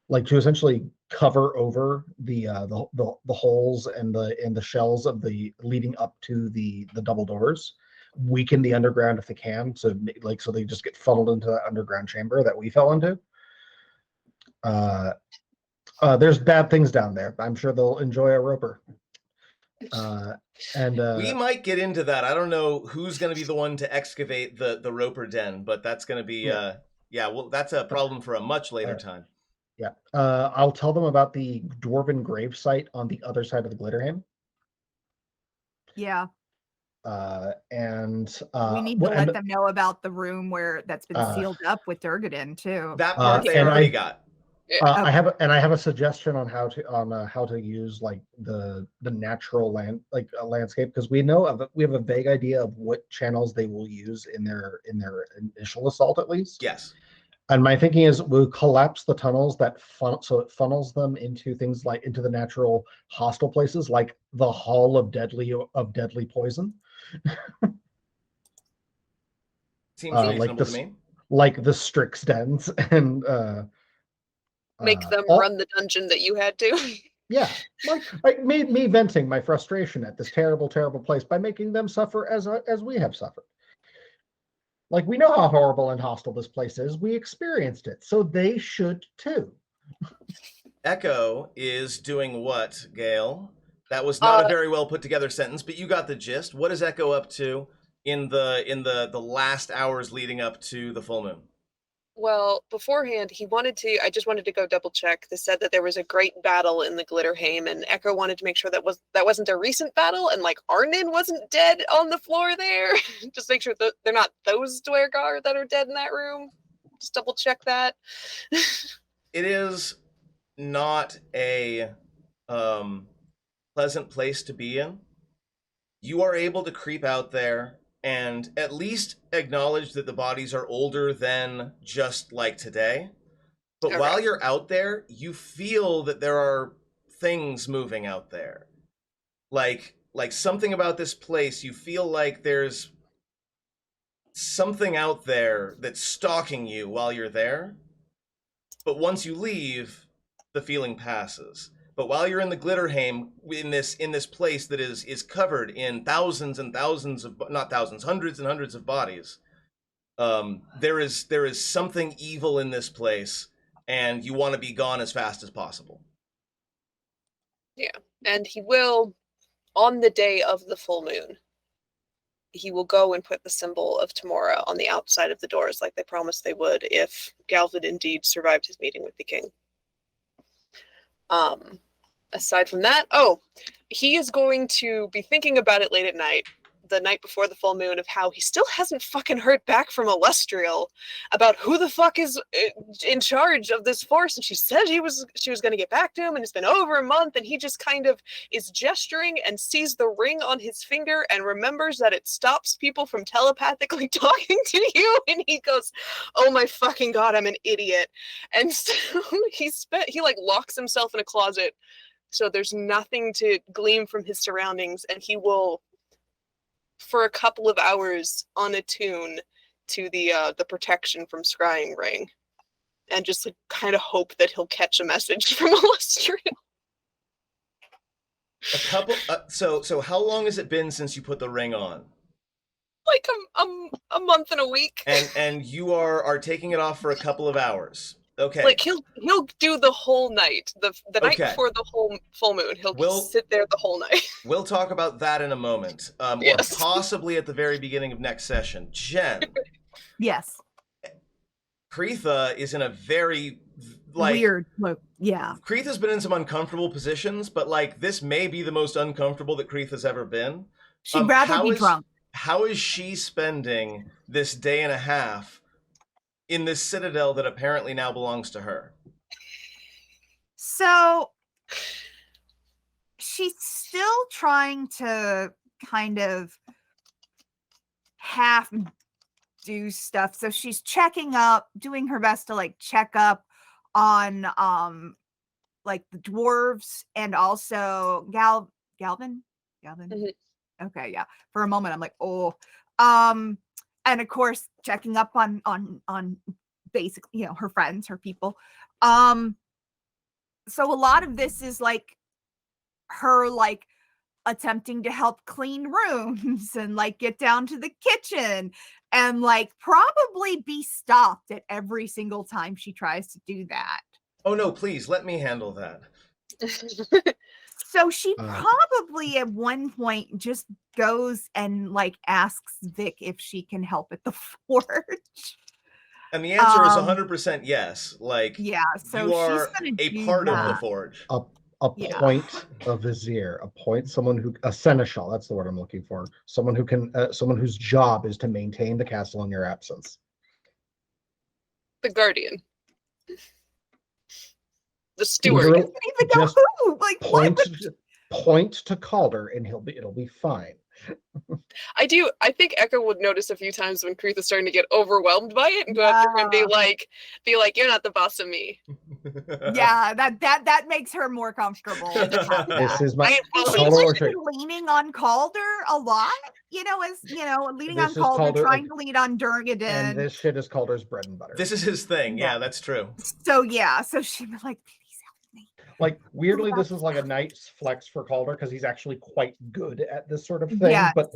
like, to essentially cover over the holes and the shells of the leading up to the double doors, weaken the underground if they can, so like so they just get funneled into that underground chamber that we fell into. There's bad things down there. I'm sure they'll enjoy a roper. And we might get into that. I don't know who's going to be the one to excavate the roper den, but that's going to be well, that's a problem for a much later time. Yeah, I'll tell them about the dwarven grave site on the other side of the Glitterham. Yeah. And we need to let them know about the room that's been sealed up with Durgadin too. That part they already got. I have a suggestion on how to use like the natural landscape, because we have a vague idea of what channels they will use in their initial assault, at least. Yes. And my thinking is we'll collapse the tunnels so it funnels them into things like into the natural hostile places, like the Hall of Deadly Poison. Seems reasonable to me. Like the Strix dens and make them run the dungeon that you had to. Yeah, like me venting my frustration at this terrible place by making them suffer as we have suffered. Like, we know how horrible and hostile this place is. We experienced it, so they should too. Echo is doing what, Gale? That was not a very well put together sentence, but you got the gist. What is Echo up to in the last hours leading up to the full moon? Well, beforehand, I just wanted to go double check. They said that there was a great battle in the Glitterhame, and Echo wanted to make sure that wasn't a recent battle, and like Arnon wasn't dead on the floor there. Just make sure that they're not those Dwergar that are dead in that room. Just double check that. It is not a pleasant place to be in. You are able to creep out there and at least acknowledge that the bodies are older than just like today. But while you're out there, you feel that there are things moving out there. Like something about this place, you feel like there's something out there that's stalking you while you're there. But once you leave, the feeling passes. But while you're in the Glitterhaim, in this place that is covered in thousands and thousands of, not thousands, hundreds and hundreds of bodies, there is something evil in this place, and you want to be gone as fast as possible. Yeah, and he will, on the day of the full moon, he will go and put the symbol of Tamora on the outside of the doors like they promised they would if Galvin indeed survived his meeting with the king. Aside from that, he is going to be thinking about it late at night, the night before the full moon, of how he still hasn't fucking heard back from Alestriel about who the fuck is in charge of this force, and she said she was going to get back to him, and it's been over a month, and he just kind of is gesturing and sees the ring on his finger and remembers that it stops people from telepathically talking to you, and he goes, oh my fucking god, I'm an idiot. And so he like locks himself in a closet so there's nothing to glean from his surroundings, and he will, for a couple of hours, unattune to the protection from Scrying Ring, and just like kind of hope that he'll catch a message from Alestriel. A couple. So how long has it been since you put the ring on? Like a month and a week. And you are taking it off for a couple of hours. Okay. Like he'll do the whole night. The night before the whole full moon, he'll sit there the whole night. We'll talk about that in a moment. Yes. Or possibly at the very beginning of next session. Jen. Yes. Kreetha is in a very weird look. Yeah. Kreetha's been in some uncomfortable positions, but like this may be the most uncomfortable that Kreetha's ever been. She'd rather be drunk. How is she spending this day and a half in this citadel that apparently now belongs to her? So she's still trying to kind of half do stuff. So she's checking up, doing her best to like check up on like the dwarves and also Galvin. Mm-hmm. Okay, yeah. For a moment I'm like, and of course checking up on basically, you know, her friends, her people. So a lot of this is like her like attempting to help clean rooms and like get down to the kitchen and like probably be stopped at every single time she tries to do that. Oh no, please let me handle that. So she probably at one point just goes and like asks Vic if she can help at the forge. And the answer is 100% yes. Like, yeah, so you are a part of the forge. Appoint a vizier, a seneschal. That's the word I'm looking for. Someone whose job is to maintain the castle in your absence. The guardian. The steward. Just point to Calder and it'll be fine. I think Echo would notice a few times when Kreetha's starting to get overwhelmed by it and go after her and be like, you're not the boss of me. Yeah, that makes her more comfortable. This is my she's leaning on Calder a lot, leaning on Calder, trying to lead on Durgadin. And this shit is Calder's bread and butter. This is his thing. Yeah, that's true. So she'd be like, like weirdly, this is like a nice flex for Calder because he's actually quite good at this sort of thing, but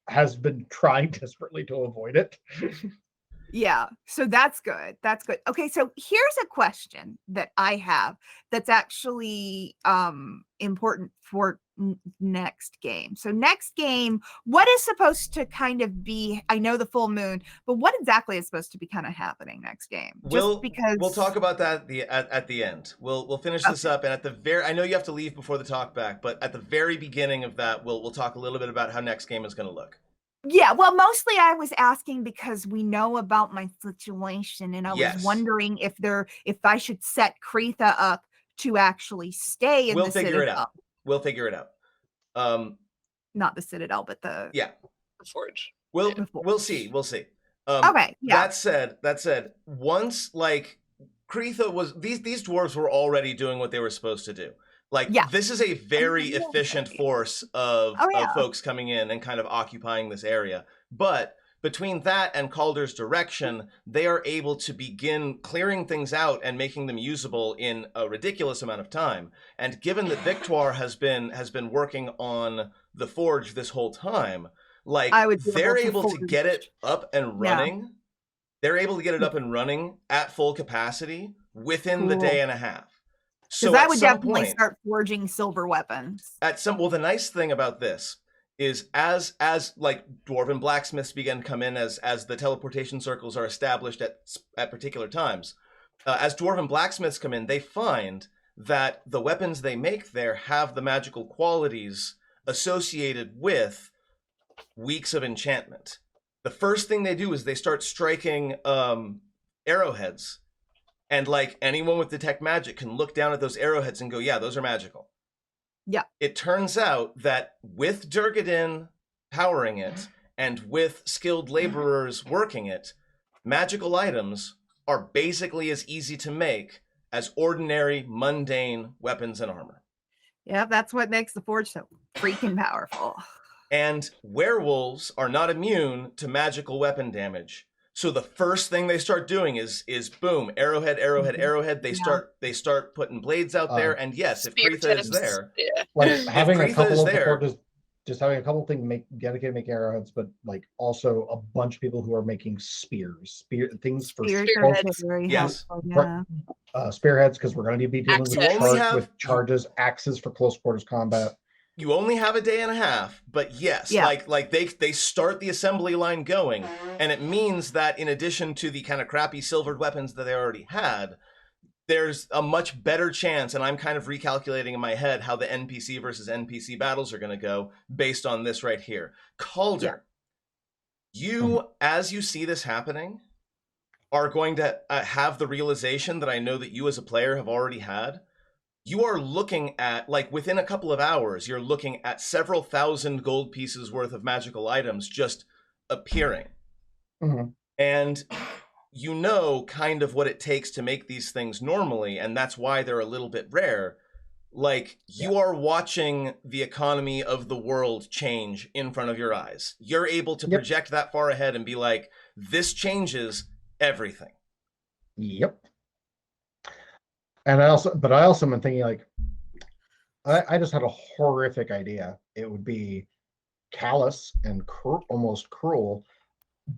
has been trying desperately to avoid it. Yeah, so that's good. That's good. Okay, so here's a question that I have that's actually important for next game. So next game, what is supposed to kind of be, I know the full moon, but what exactly is supposed to be kind of happening next game? We'll talk about that at the end. We'll finish this up, and at the very, I know you have to leave before the talk back, but at the very beginning of that, we'll talk a little bit about how next game is going to look. Yeah, well, mostly I was asking because we know about my situation, and I was wondering if I should set Kreetha up to actually stay in the Citadel. We'll figure it out. Not the Citadel, but the forge. We'll see. Okay. Yeah. That said, once like Kreetha was, these dwarves were already doing what they were supposed to do. Like, this is a very efficient force of folks coming in and kind of occupying this area. But between that and Calder's direction, they are able to begin clearing things out and making them usable in a ridiculous amount of time. And given that Victoire has been working on the forge this whole time, like they're able to get it up and running. Yeah. They're able to get it up and running at full capacity within the day and a half. So I would definitely start forging silver weapons. Well, the nice thing about this is as like dwarven blacksmiths begin to come in, as the teleportation circles are established at particular times, as dwarven blacksmiths come in, they find that the weapons they make there have the magical qualities associated with weeks of enchantment. The first thing they do is they start striking arrowheads, and like anyone with detect magic can look down at those arrowheads and go, yeah, those are magical. Yeah. It turns out that with Durgadin powering it and with skilled laborers working it, magical items are basically as easy to make as ordinary, mundane weapons and armor. Yeah, that's what makes the forge so freaking powerful. And werewolves are not immune to magical weapon damage. So the first thing they start doing is boom, arrowhead. They start putting blades out there, and yes, if Kreetha is there, like having a couple of the forges, just having a couple of things dedicated make arrowheads, but like also a bunch of people who are making spears, things for spearheads. Yes, spearheads, because we're going to be dealing with charges, axes for close quarters combat. You only have a day and a half, but yes, like they start the assembly line going, and it means that in addition to the kind of crappy silvered weapons that they already had, there's a much better chance, and I'm kind of recalculating in my head how the NPC versus NPC battles are going to go based on this right here. Calder, as you see this happening, are going to have the realization that I know that you as a player have already had. You are looking at, like, within a couple of hours, you're looking at several thousand gold pieces worth of magical items just appearing. Mm-hmm. And you know kind of what it takes to make these things normally, and that's why they're a little bit rare. Like, you are watching the economy of the world change in front of your eyes. You're able to project that far ahead and be like, this changes everything. Yep. And I also am thinking, like, I just had a horrific idea. It would be callous and almost cruel,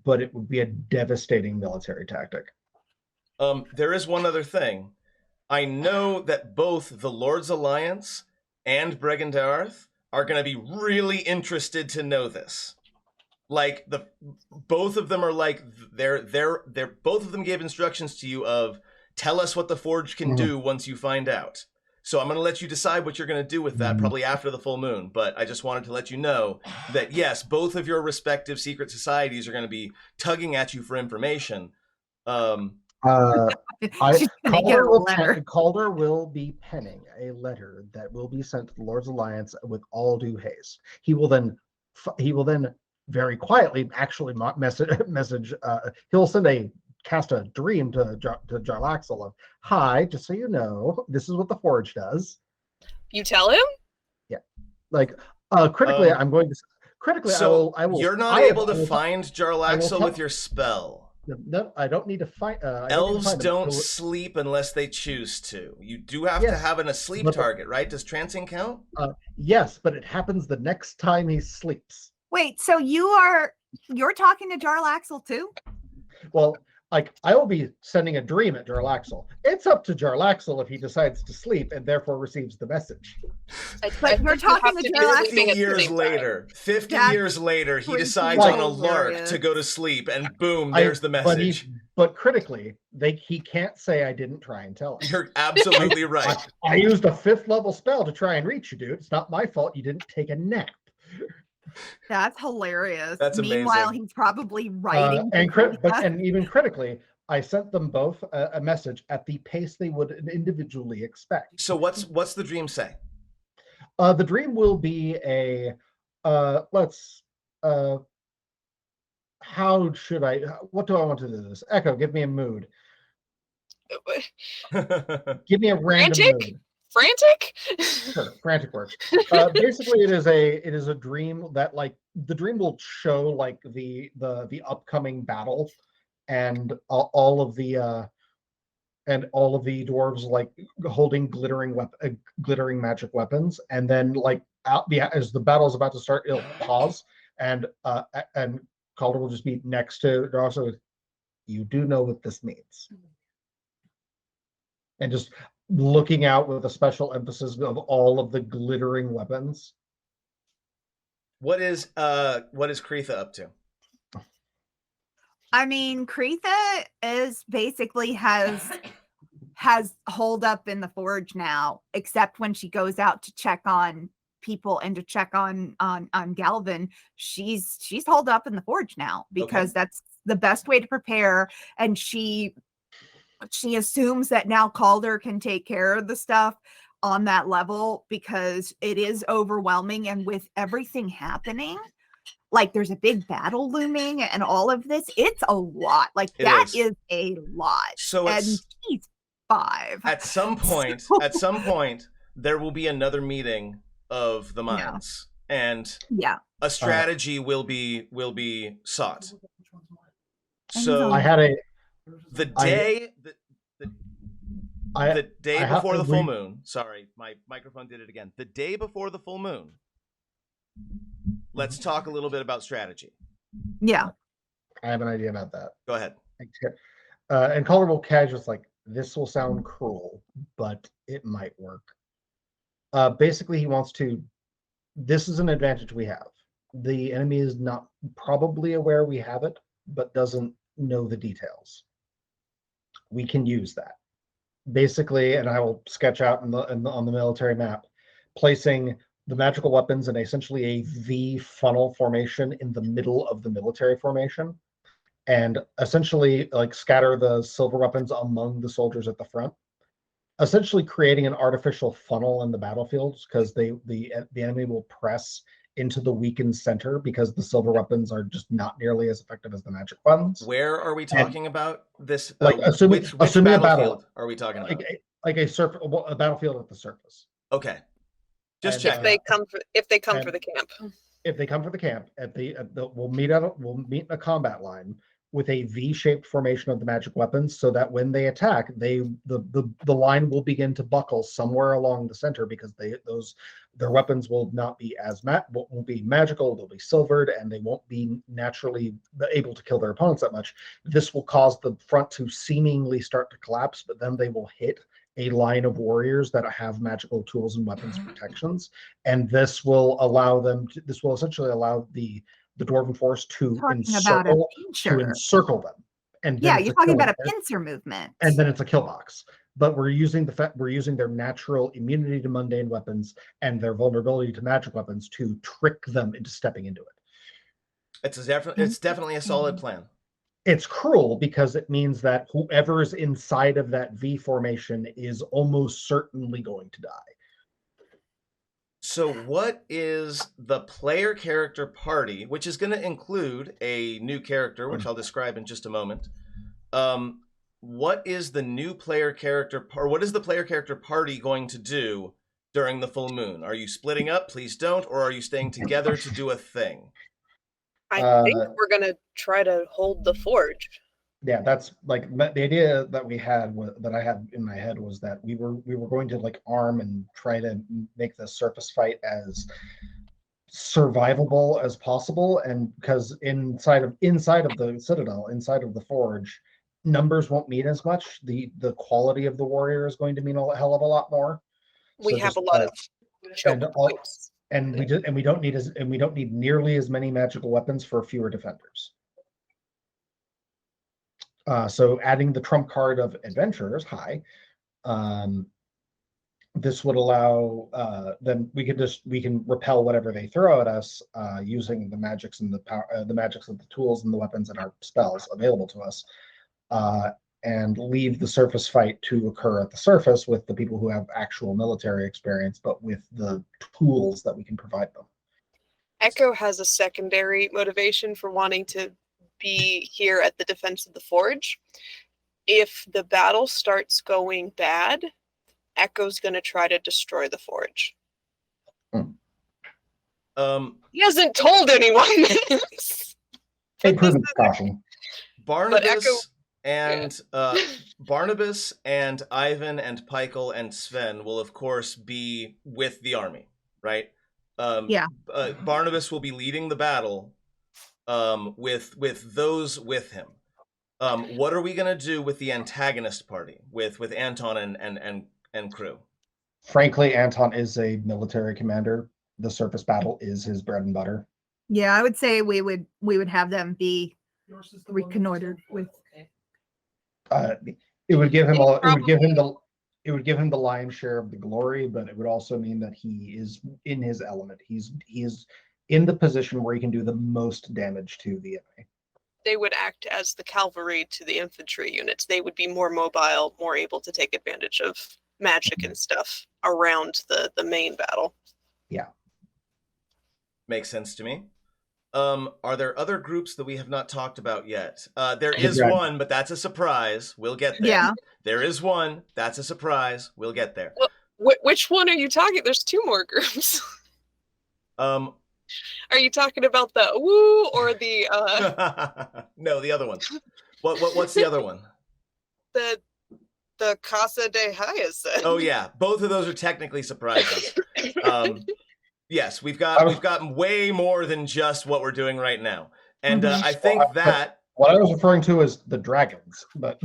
but it would be a devastating military tactic. There is one other thing. I know that both the Lord's Alliance and Bregendarth are going to be really interested to know this. Like, both of them are like, they're both of them gave instructions to you of, tell us what the forge can do once you find out. So I'm going to let you decide what you're going to do with that probably after the full moon. But I just wanted to let you know that, yes, both of your respective secret societies are going to be tugging at you for information. Calder will be penning a letter that will be sent to the Lord's Alliance with all due haste. He will then very quietly actually message. He'll cast a dream to Jarlaxle of, hi, just so you know, this is what the forge does. You tell him? Yeah. Like, critically, I'm going to... Critically, so I will... You're not able to find Jarlaxle with your spell. No, I don't need to find... Elves don't sleep unless they choose to. You do have to have a sleep target, right? Does trancing count? Yes, but it happens the next time he sleeps. Wait, so you're talking to Jarlaxle too? Well... Like, I will be sending a dream at Jarlaxle. It's up to Jarlaxle if he decides to sleep and therefore receives the message. But you're talking to Jarlaxle 50 years later. 50 years later, he decides on a lark to go to sleep, and boom, there's the message. But critically, he can't say I didn't try and tell him. You're absolutely right. I used a 5th level spell to try and reach you, dude. It's not my fault you didn't take a nap. That's hilarious. That's amazing. Meanwhile, he's probably writing. And even critically, I sent them both a message at the pace they would individually expect. So what's the dream say? The dream will be how should what do I want to do this? Echo, give me a mood. Give me a random mood. Frantic? Sure, frantic works. Basically, it is a dream that like the dream will show like the upcoming battle and all of the dwarves like holding glittering magic weapons, and then like as the battle is about to start, it'll pause and Calder will just be next to Darcy with, "You do know what this means," and just looking out with a special emphasis of all of the glittering weapons. What is Kreetha up to? I mean, Kreetha is basically has holed up in the forge now, except when she goes out to check on people and to check on Galvin. She's holed up in the forge now because that's the best way to prepare, and she assumes that now Calder can take care of the stuff on that level because it is overwhelming, and with everything happening, like there's a big battle looming and all of this, it's a lot. Like that is a lot. So and she's 5. At some point, there will be another meeting of the minds, and a strategy will be sought. So I had the day before the full moon. Sorry, my microphone did it again. The day before the full moon. Let's talk a little bit about strategy. Yeah. I have an idea about that. Go ahead. And Calder will catch us like, this will sound cruel, but it might work. Basically, he wants to. This is an advantage we have. The enemy is not probably aware we have it, but doesn't know the details. We can use that. Basically, and I will sketch out on the military map, placing the magical weapons in essentially a V funnel formation in the middle of the military formation, and essentially like scatter the silver weapons among the soldiers at the front, essentially creating an artificial funnel in the battlefields because the enemy will press into the weakened center because the silver weapons are just not nearly as effective as the magic ones. Where are we talking about this? Like assuming which a battlefield are we talking about? Like a battlefield at the surface. Okay. Just and check. If they come for the camp. If they come for the camp, we'll meet in a combat line with a V-shaped formation of the magic weapons, so that when they attack, the line will begin to buckle somewhere along the center because their weapons will not be won't be magical. They'll be silvered, and they won't be naturally able to kill their opponents that much. This will cause the front to seemingly start to collapse, but then they will hit a line of warriors that have magical tools and weapons protections, and this will essentially allow the dwarven force to encircle them. And then you're talking about a pincer movement, and then it's a kill box. But we're using their natural immunity to mundane weapons and their vulnerability to magic weapons to trick them into stepping into it. It's definitely a solid plan. It's cruel because it means that whoever is inside of that V formation is almost certainly going to die. So what is the player character party, which is going to include a new character, which I'll describe in just a moment. What is the new player character, or what is the player character party going to do during the full moon? Are you splitting up? Please don't. Or are you staying together to do a thing? I think we're going to try to hold the forge. Yeah, that's like the idea that I had in my head was that we were going to like arm and try to make the surface fight as survivable as possible, and because inside of the citadel, inside of the forge, numbers won't mean as much. The quality of the warrior is going to mean a hell of a lot more. We have a lot of choke points. And we don't need nearly as many magical weapons for fewer defenders. So adding the trump card of adventurers high, this would allow then we can repel whatever they throw at us using the magics and the magics of the tools and the weapons and our spells available to us, and leave the surface fight to occur at the surface with the people who have actual military experience, but with the tools that we can provide them. Echo has a secondary motivation for wanting to be here at the defense of the forge. If the battle starts going bad, Echo's going to try to destroy the forge. He hasn't told anyone this. A prudent caution. Barnabas Barnabas and Ivan and Peichel and Sven will of course be with the army, right? Barnabas will be leading the battle with those with him. What are we gonna do with the antagonist party, with Anton and crew? Frankly, Anton is a military commander. The surface battle is his bread and butter. Yeah, I would say we would have them be reconnoitered with. It would give him the lion's share of the glory, but it would also mean that he is in his element. He is in the position where he can do the most damage to the enemy. They would act as the cavalry to the infantry units. They would be more mobile, more able to take advantage of magic and stuff around the main battle. Yeah. Makes sense to me. Are there other groups that we have not talked about yet? There is one, but that's a surprise. We'll get there. Yeah. There is one. That's a surprise. We'll get there. Well, which one are you talking? There's two more groups. Are you talking about the woo or the No, the other one. What's the other one? The Casa de Hyacinth. Oh yeah, both of those are technically surprises. Yes, we've got way more than just what we're doing right now, and I think that what I was referring to is the dragons, but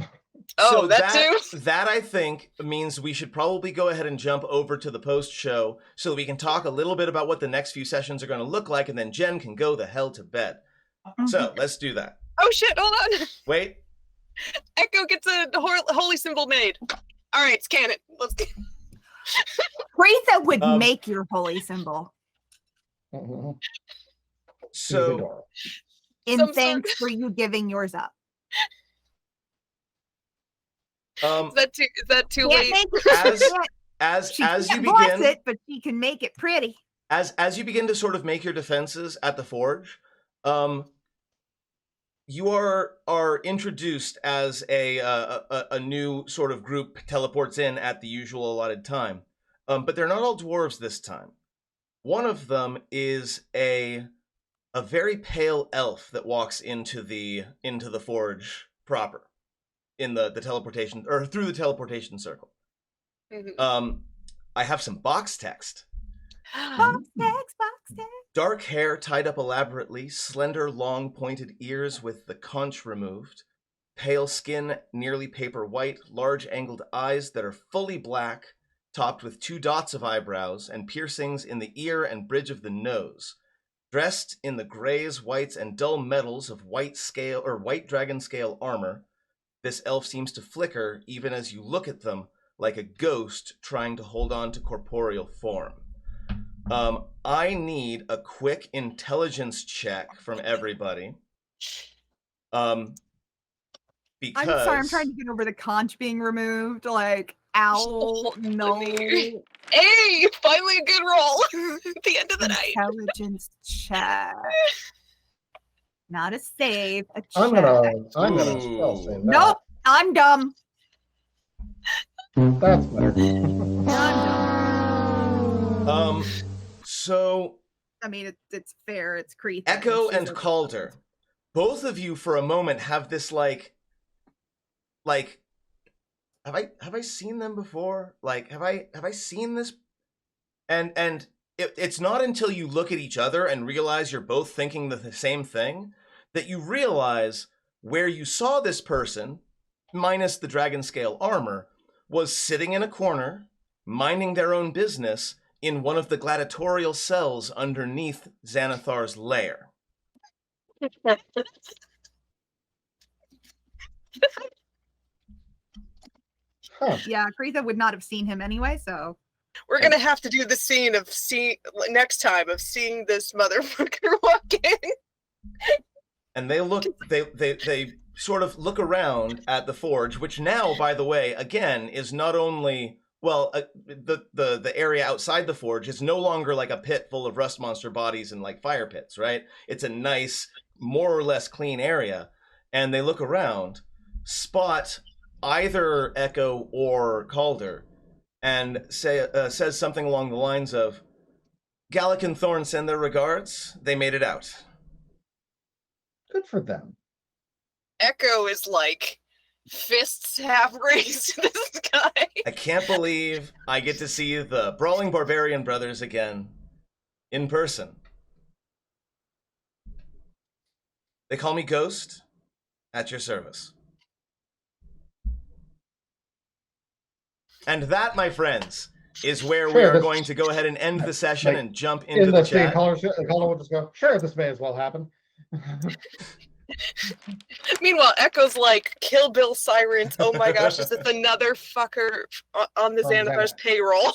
so that too. That I think means we should probably go ahead and jump over to the post show so that we can talk a little bit about what the next few sessions are going to look like, and then Jen can go the hell to bed. So let's do that. Oh shit! Hold on. Wait. Echo gets a holy symbol made. All right, scan it. Let's get. Kreetha would make your holy symbol. So, in thanks for you giving yours up. Is that too late? As you begin, it, but she can make it pretty. As you begin to sort of make your defenses at the forge, you are introduced as a new sort of group teleports in at the usual allotted time, but they're not all dwarves this time. One of them is a very pale elf that walks into the forge proper, in the teleportation, or through the teleportation circle. Mm-hmm. I have some box text. Box text. Dark hair tied up elaborately, slender, long, pointed ears with the conch removed, pale skin, nearly paper white, large angled eyes that are fully black, topped with 2 dots of eyebrows and piercings in the ear and bridge of the nose. Dressed in the grays, whites, and dull metals of white dragon scale armor, this elf seems to flicker even as you look at them, like a ghost trying to hold on to corporeal form. I need a quick intelligence check from everybody. Because I'm sorry, I'm trying to get over the conch being removed. Like, ow, no. Hey, finally a good roll at the end of the night. Intelligence check. Not a save, a check. I'm gonna spell save that. Nope, I'm dumb. That's better. I'm dumb. So I mean, it's fair. It's Kreetha. Echo and Calder, both of you for a moment have this like have I seen them before? Like have I seen this? And it's not until you look at each other and realize you're both thinking the same thing that you realize where you saw this person, minus the dragon scale armor, was sitting in a corner, minding their own business in one of the gladiatorial cells underneath Xanathar's lair. Huh. Yeah, Kreetha would not have seen him anyway, so. We're gonna have to do the scene of next time of seeing this motherfucker walk in. And they sort of look around at the forge, which now, by the way, again, is not only, well, the area outside the forge is no longer like a pit full of rust monster bodies and like fire pits, right? It's a nice, more or less clean area. And they look around, spot either Echo or Calder and says something along the lines of, Gallic and Thorn send their regards. They made it out. Good for them. Echo is like fists half raised to the sky. I can't believe I get to see the Brawling Barbarian brothers again in person. They call me Ghost, at your service. And that, my friends, is where we are going to go ahead and end the session and jump into the chat. Caller will just go, sure, this may as well happen. Meanwhile, Echo's like, Kill Bill Sirens. Oh my gosh, is this another fucker on the Xanathar's payroll?